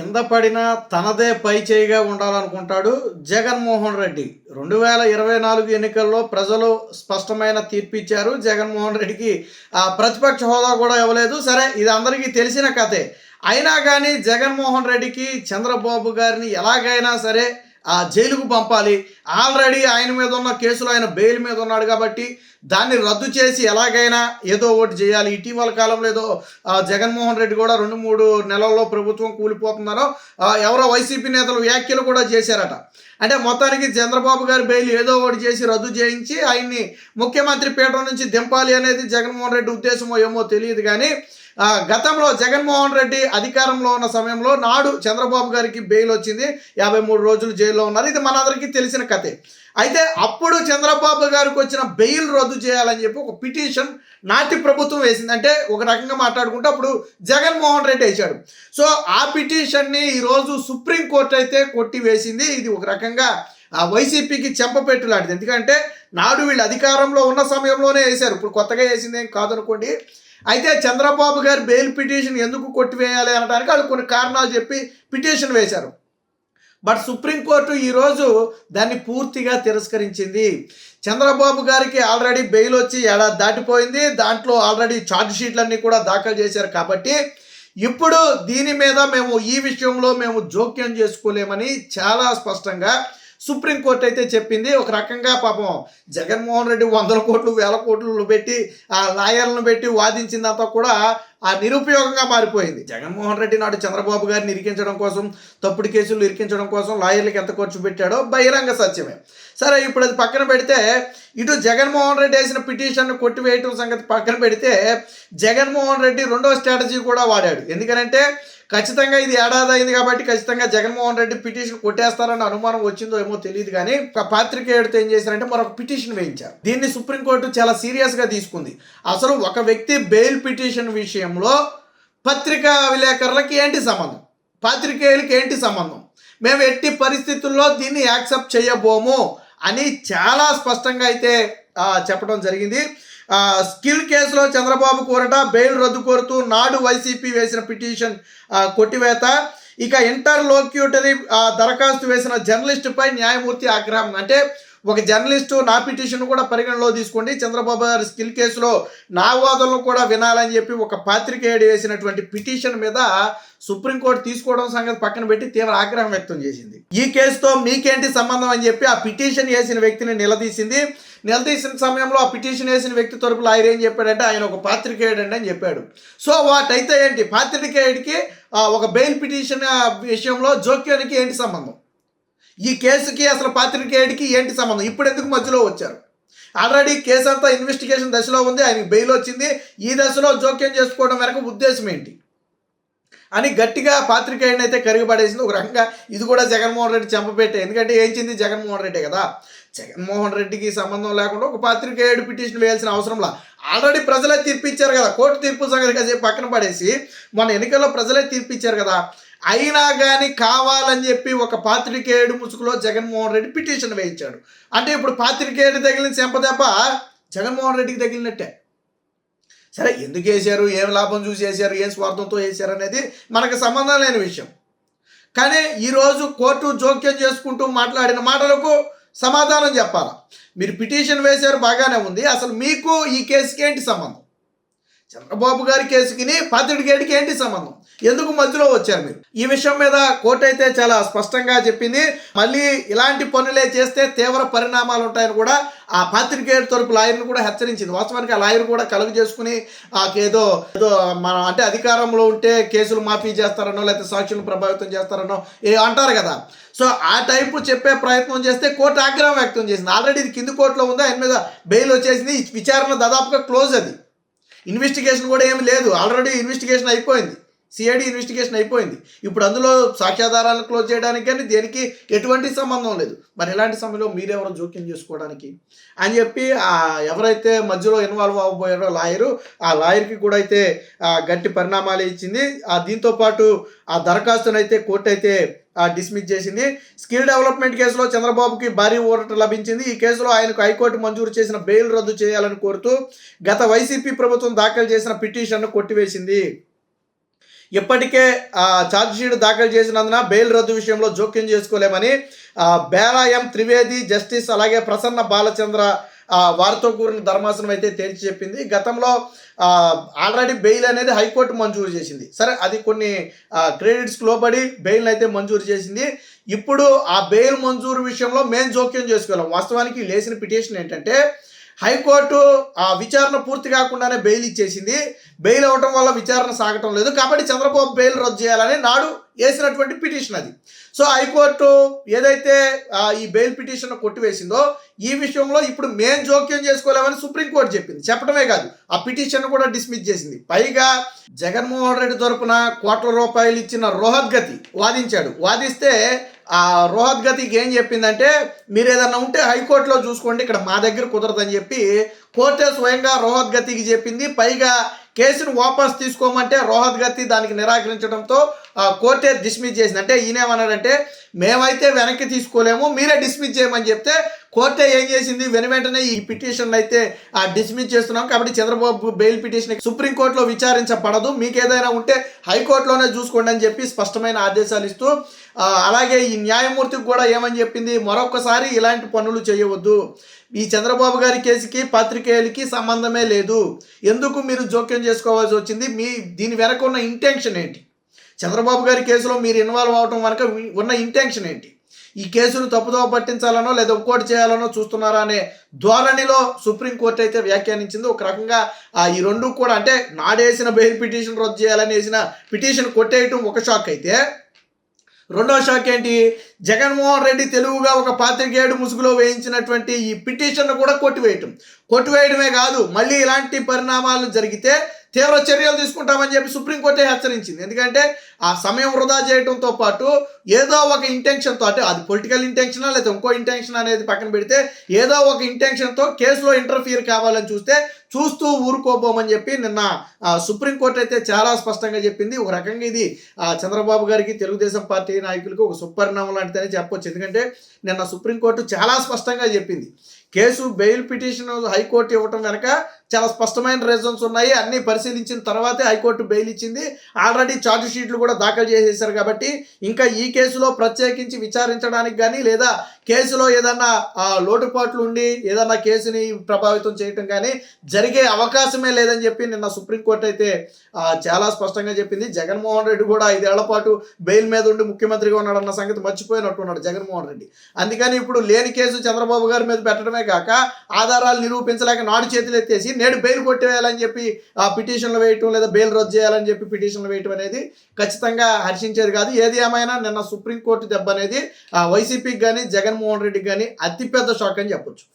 కింద పడినా తనదే పై చేయిగా ఉండాలనుకుంటాడు జగన్మోహన్ రెడ్డి. 2024 ఎన్నికల్లో ప్రజలు స్పష్టమైన తీర్పిచ్చారు. జగన్మోహన్ రెడ్డికి ప్రతిపక్ష హోదా కూడా ఇవ్వలేదు. సరే, ఇది అందరికీ తెలిసిన కథే. అయినా కానీ జగన్మోహన్ రెడ్డికి చంద్రబాబు గారిని ఎలాగైనా సరే జైలుకు పంపాలి. ఆల్రెడీ ఆయన మీద ఉన్న కేసులో ఆయన బెయిల్ మీద ఉన్నాడు కాబట్టి దాన్ని రద్దు చేసి ఎలాగైనా ఏదో ఒకటి చేయాలి. ఇటీవల కాలంలో ఏదో జగన్మోహన్ రెడ్డి కూడా 2-3 నెలల్లో ప్రభుత్వం కూలిపోతున్నారో ఎవరో వైసీపీ నేతలు వ్యాఖ్యలు కూడా చేశారట. అంటే మొత్తానికి చంద్రబాబు గారి బెయిల్ ఏదో ఒకటి చేసి రద్దు చేయించి ఆయన్ని ముఖ్యమంత్రి పీఠం నుంచి దింపాలి అనేది జగన్మోహన్ రెడ్డి ఉద్దేశమో ఏమో తెలియదు. కానీ గతంలో జగన్మోహన్ రెడ్డి అధికారంలో ఉన్న సమయంలో నాడు చంద్రబాబు గారికి బెయిల్ వచ్చింది. 53 రోజులు జైల్లో ఉన్నారు. ఇది మనందరికీ తెలిసిన కథే. అయితే అప్పుడు చంద్రబాబు గారికి వచ్చిన బెయిల్ రద్దు చేయాలని చెప్పి ఒక పిటిషన్ నాటి ప్రభుత్వం వేసింది. అంటే ఒక రకంగా మాట్లాడుకుంటే అప్పుడు జగన్మోహన్ రెడ్డి వేశాడు. సో ఆ పిటిషన్ని ఈరోజు సుప్రీంకోర్టు అయితే కొట్టివేసింది. ఇది ఒక రకంగా వైసీపీకి చెంపపెట్టు లాంటిది. ఎందుకంటే నాడు వీళ్ళు అధికారంలో ఉన్న సమయంలోనే వేశారు, ఇప్పుడు కొత్తగా వేసింది ఏం కాదనుకోండి. అయితే చంద్రబాబు గారి బెయిల్ పిటిషన్ ఎందుకు కొట్టివేయాలి అనడానికి వాళ్ళు కొన్ని కారణాలు చెప్పి పిటిషన్ వేశారు. బట్ సుప్రీంకోర్టు ఈరోజు దాన్ని పూర్తిగా తిరస్కరించింది. చంద్రబాబు గారికి ఆల్రెడీ బెయిల్ వచ్చి ఏడాది దాటిపోయింది. దాంట్లో ఆల్రెడీ ఛార్జ్ షీట్లన్నీ కూడా దాఖలు చేశారు. కాబట్టి ఇప్పుడు దీని మీద ఈ విషయంలో మేము జోక్యం చేసుకోలేమని చాలా స్పష్టంగా సుప్రీంకోర్టు అయితే చెప్పింది. ఒక రకంగా పాపం జగన్మోహన్ రెడ్డి 100 కోట్లు 1000 కోట్లు పెట్టి లాయర్లను పెట్టి వాదించిందంతా కూడా నిరుపయోగంగా మారిపోయింది. జగన్మోహన్ రెడ్డి నాడు చంద్రబాబు గారిని ఇరికించడం కోసం, తప్పుడు కేసులు ఇరికించడం కోసం లాయర్లకు ఎంత ఖర్చు పెట్టాడో బహిరంగ సత్యమే. సరే, ఇప్పుడు అది పక్కన పెడితే ఇటు జగన్మోహన్ రెడ్డి వేసిన పిటిషన్ను కొట్టివేయటం సంగతి పక్కన పెడితే జగన్మోహన్ రెడ్డి రెండో స్ట్రాటజీ కూడా వాడాడు. ఎందుకంటే ఖచ్చితంగా ఇది ఏడాది అయింది కాబట్టి ఖచ్చితంగా జగన్మోహన్ రెడ్డి పిటిషన్ కొట్టేస్తారన్న అనుమానం వచ్చిందో ఏమో తెలియదు. కానీ ఒక పాత్రికేయుడితో ఏం చేశారంటే మరొక పిటిషన్ వేయించారు. దీన్ని సుప్రీంకోర్టు చాలా సీరియస్గా తీసుకుంది. అసలు ఒక వ్యక్తి బెయిల్ పిటిషన్ విషయంలో పత్రికా విలేకరులకి ఏంటి సంబంధం, పాత్రికేయులకి ఏంటి సంబంధం, మేము ఎట్టి పరిస్థితుల్లో దీన్ని యాక్సెప్ట్ చేయబోము అని చాలా స్పష్టంగా అయితే చెప్పడం జరిగింది. స్కిల్ కేసులో చంద్రబాబు కోరట, బెయిల్ రద్దు కోరుతూ నాడు వైసీపీ వేసిన పిటిషన్ కొట్టివేత. ఇక ఇంటర్లోక్యూటరీ దరఖాస్తు వేసిన జర్నలిస్టుపై న్యాయమూర్తి ఆగ్రహం. అంటే ఒక జర్నలిస్టు నా పిటిషన్ కూడా పరిగణలో తీసుకోండి, చంద్రబాబు గారి స్కిల్ కేసులో నా వాదనలు కూడా వినాలని చెప్పి ఒక పాత్రికేయుడు వేసినటువంటి పిటిషన్ మీద సుప్రీంకోర్టు తీసుకోవడం సంగతి పక్కన పెట్టి తీవ్ర ఆగ్రహం వ్యక్తం చేసింది. ఈ కేసుతో మీకేంటి సంబంధం అని చెప్పి ఆ పిటిషన్ వేసిన వ్యక్తిని నిలదీసింది. నిలదీసిన సమయంలో ఆ పిటిషన్ వేసిన వ్యక్తి తరపు లాయర్ ఏం చెప్పాడంటే ఆయన ఒక పాత్రికేయుడు అండి అని చెప్పాడు. సో వాటైతే ఏంటి, పాత్రికేయుడికి ఒక బెయిల్ పిటిషన్ విషయంలో జోక్యానికి ఏంటి సంబంధం, ఈ కేసుకి అసలు పాత్రికేయుడికి ఏంటి సంబంధం, ఇప్పుడు ఎందుకు మధ్యలో వచ్చారు? ఆల్రెడీ కేసు అంతా ఇన్వెస్టిగేషన్ దశలో ఉంది, ఆయనకి బెయిల్ వచ్చింది. ఈ దశలో జోక్యం చేసుకోవడం వెనక ఉద్దేశం ఏంటి అని గట్టిగా పాత్రికేయుడిని అయితే కరిగిపడేసింది. ఒక రకంగా ఇది కూడా జగన్మోహన్ రెడ్డి చెంపపెట్టే. ఎందుకంటే ఏం చెంది జగన్మోహన్ రెడ్డే కదా. జగన్మోహన్ రెడ్డికి సంబంధం లేకుండా ఒక పాత్రికేయుడు పిటిషన్ వేయాల్సిన అవసరంలా. ఆల్రెడీ ప్రజలే తీర్పిచ్చారు కదా. కోర్టు తీర్పు సంగతి కాసేపు పక్కన పడేసి మన ఎన్నికల్లో ప్రజలే తీర్పిచ్చారు కదా. అయినా కానీ కావాలని చెప్పి ఒక పాత్రికేయుడు ముసుగులో జగన్మోహన్ రెడ్డి పిటిషన్ వేయించాడు. అంటే ఇప్పుడు పాత్రికేయుడు తగిలిన చెంపదెబ్బ జగన్మోహన్ రెడ్డికి తగిలినట్టే. సరే, ఎందుకు వేశారు, ఏం లాభం చూసి వేశారు, ఏం స్వార్థంతో వేశారు అనేది మనకు సంబంధం లేని విషయం. కానీ ఈరోజు కోర్టు జోక్యం చేసుకుంటూ మాట్లాడిన మాటలకు సమాధానం చెప్పాలా. మీరు పిటిషన్ వేశారు, బాగానే ఉంది, అసలు మీకు ఈ కేసుకి ఏంటి సంబంధం, చంద్రబాబు గారి కేసుకి పాత్రికేయుడికి ఏంటి సంబంధం, ఎందుకు మధ్యలో వచ్చారు మీరు? ఈ విషయం మీద కోర్టు అయితే చాలా స్పష్టంగా చెప్పింది. మళ్ళీ ఇలాంటి పనులే చేస్తే తీవ్ర పరిణామాలు ఉంటాయని కూడా ఆ పాత్రికేయుడి తరపు లాయర్ని కూడా హెచ్చరించింది. వాస్తవానికి ఆ లాయర్ కూడా కలుగు చేసుకుని ఏదో మన అంటే అధికారంలో ఉంటే కేసులు మాఫీ చేస్తారనో లేకపోతే సాక్షులను ప్రభావితం చేస్తారనో అంటారు కదా. సో ఆ టైపు చెప్పే ప్రయత్నం చేస్తే కోర్టు ఆగ్రహం వ్యక్తం చేసింది. ఆల్రెడీ ఇది కింది కోర్టులో ఉంది, ఆయన మీద బెయిల్ వచ్చేసింది, విచారణ దాదాపుగా క్లోజ్. అది ఇన్వెస్టిగేషన్ కూడా ఏమి లేదు, ఆల్రెడీ ఇన్వెస్టిగేషన్ అయిపోయింది, సిఐడి ఇన్వెస్టిగేషన్ అయిపోయింది. ఇప్పుడు అందులో సాక్ష్యాధారాలను క్లోజ్ చేయడానికి కానీ దేనికి ఎటువంటి సంబంధం లేదు. మరి ఇలాంటి సమయంలో మీరెవరో జోక్యం చేసుకోవడానికి అని చెప్పి ఎవరైతే మధ్యలో ఇన్వాల్వ్ అవ్వబోయారో లాయరు, ఆ లాయర్కి కూడా అయితే గట్టి పరిణామాలు ఇచ్చింది. దీంతోపాటు ఆ దరఖాస్తును అయితే కోర్టు అయితే డిస్మిస్ చేసింది. స్కిల్ డెవలప్మెంట్ కేసులో చంద్రబాబుకి భారీ ఊరట లభించింది. ఈ కేసులో ఆయనకు హైకోర్టు మంజూరు చేసిన బెయిల్ రద్దు చేయాలని కోరుతూ గత వైసీపీ ప్రభుత్వం దాఖలు చేసిన పిటిషన్ను కొట్టివేసింది. ఇప్పటికే ఛార్జ్ షీట్ దాఖలు చేసినందున బెయిల్ రద్దు విషయంలో జోక్యం చేసుకోలేమని బేలా ఎం త్రివేది జస్టిస్ అలాగే ప్రసన్న బాలచంద్ర వారితో కూడిన ధర్మాసనం అయితే తేల్చి చెప్పింది. గతంలో ఆల్రెడీ బెయిల్ అనేది హైకోర్టు మంజూరు చేసింది. సరే, అది కొన్ని క్రెడిట్స్కి లోబడి బెయిల్ అయితే మంజూరు చేసింది. ఇప్పుడు ఆ బెయిల్ మంజూరు విషయంలో మేము జోక్యం చేసుకోలేం. వాస్తవానికి లేచిన పిటిషన్ ఏంటంటే హైకోర్టు విచారణ పూర్తి కాకుండానే బెయిల్ ఇచ్చేసింది. బెయిల్ అవ్వటం వల్ల విచారణ సాగటం లేదు కాబట్టి చంద్రబాబు బెయిల్ రద్దు చేయాలని నాడు వేసినటువంటి పిటిషన్ అది. సో హైకోర్టు ఏదైతే ఈ బెయిల్ పిటిషన్ కొట్టివేసిందో ఈ విషయంలో ఇప్పుడు మేము జోక్యం చేసుకోలేమని సుప్రీంకోర్టు చెప్పింది. చెప్పడమే కాదు, ఆ పిటిషన్ కూడా డిస్మిస్ చేసింది. పైగా జగన్మోహన్ రెడ్డి తరపున కోట్ల రూపాయలు ఇచ్చిన రోహత్ గతి వాదించాడు. వాదిస్తే ఆ రోహత్ గతికి ఏం చెప్పిందంటే, మీరు ఏదన్నా ఉంటే హైకోర్టులో చూసుకోండి, ఇక్కడ మా దగ్గర కుదరదని చెప్పి కోర్టే స్వయంగా రోహత్ గతికి చెప్పింది. పైగా కేసును వాపస్ తీసుకోమంటే రోహత్ గతి దానికి నిరాకరించడంతో కోర్టే డిస్మిస్ చేసింది. అంటే ఈయనేమన్నాడంటే, మేమైతే వెనక్కి తీసుకోలేము, మీరే డిస్మిస్ చేయమని చెప్తే కోర్టే ఏం చేసింది, వెంటనే ఈ పిటిషన్ అయితే డిస్మిస్ చేస్తున్నాం కాబట్టి చంద్రబాబు బెయిల్ పిటిషన్ సుప్రీంకోర్టులో విచారించబడదు, మీకు ఏదైనా ఉంటే హైకోర్టులోనే చూసుకోండి అని చెప్పి స్పష్టమైన ఆదేశాలు ఇస్తూ, అలాగే ఈ న్యాయమూర్తికి కూడా ఏమని చెప్పింది, మరొకసారి ఇలాంటి పనులు చేయవద్దు, ఈ చంద్రబాబు గారి కేసుకి పాత్రికేయులకి సంబంధమే లేదు, ఎందుకు మీరు జోక్యం చేసుకోవాల్సి వచ్చింది, దీని వెనక ఉన్న ఇంటెన్షన్ ఏంటి, చంద్రబాబు గారి కేసులో మీరు ఇన్వాల్వ్ అవడం వెనక ఉన్న ఇంటెన్షన్ ఏంటి, ఈ కేసును తప్పుదోవ పట్టించాలనో లేదా ఇంకోటి చేయాలనో చూస్తున్నారా అనే ధోరణిలో సుప్రీంకోర్టు అయితే వ్యాఖ్యానించింది. ఒక రకంగా ఈ రెండు కూడా, అంటే నాడేసిన బెయిల్ పిటిషన్ రద్దు చేయాలని వేసిన పిటిషన్ కొట్టేయటం ఒక షాక్ అయితే, రెండో షాక్ ఏంటి, జగన్మోహన్ రెడ్డి తెలుగుగా ఒక పాత్రికేయుడు ముసుగులో వేయించినటువంటి ఈ పిటిషన్ కూడా కొట్టివేయడమే కాదు, మళ్ళీ ఇలాంటి పరిణామాలు జరిగితే తీవ్ర చర్యలు తీసుకుంటామని చెప్పి సుప్రీంకోర్టే హెచ్చరించింది. ఎందుకంటే ఆ సమయం వృధా చేయడంతో పాటు ఏదో ఒక ఇంటెన్షన్తో, అంటే అది పొలిటికల్ ఇంటెన్షనా లేదా ఇంకో ఇంటెన్షన్ అనేది పక్కన పెడితే ఏదో ఒక ఇంటెన్షన్తో కేసులో ఇంటర్ఫియర్ కావాలని చూస్తూ ఊరుకోబోమని చెప్పి నిన్న సుప్రీంకోర్టు అయితే చాలా స్పష్టంగా చెప్పింది. ఒక రకంగా ఇది చంద్రబాబు గారికి, తెలుగుదేశం పార్టీ నాయకులకు ఒక సుపరిణామం లాంటిదని చెప్పొచ్చు. ఎందుకంటే నిన్న సుప్రీంకోర్టు చాలా స్పష్టంగా చెప్పింది, కేసు బెయిల్ పిటిషన్ హైకోర్టు ఇవ్వటం వెనక చాలా స్పష్టమైన రీజన్స్ ఉన్నాయి, అన్నీ పరిశీలించిన తర్వాతే హైకోర్టు బెయిల్ ఇచ్చింది. ఆల్రెడీ ఛార్జ్ షీట్లు కూడా దాఖలు చేసేసారు కాబట్టి ఇంకా ఈ కేసులో ప్రత్యేకించి విచారించడానికి కానీ లేదా కేసులో ఏదన్నా లోటుపాట్లు ఉండి ఏదన్నా కేసుని ప్రభావితం చేయటం కానీ జరిగే అవకాశమే లేదని చెప్పి నిన్న సుప్రీంకోర్టు అయితే చాలా స్పష్టంగా చెప్పింది. జగన్మోహన్ రెడ్డి కూడా 5 ఏళ్ల పాటు బెయిల్ మీద ఉండి ముఖ్యమంత్రిగా ఉన్నాడన్న సంగతి మర్చిపోయినట్టున్నాడు జగన్మోహన్ రెడ్డి. అందుకని ఇప్పుడు లేని కేసు చంద్రబాబు గారి మీద పెట్టడమే కాక ఆధారాలు నిరూపించలేక నాడు చేతులు ఎత్తేసి నేడు బెయిల్ కొట్టేయాలని చెప్పి పిటిషన్లు వేయటం లేదా బెయిల్ రద్దు చేయాలని చెప్పి పిటిషన్లు వేయటం అనేది ఖచ్చితంగా హర్షించేది కాదు. ఏది ఏమైనా నిన్న సుప్రీంకోర్టు దెబ్బ అనేది వైసీపీకి కానీ జగన్మోహన్ రెడ్డికి కానీ అతిపెద్ద షాక్ అని చెప్పొచ్చు.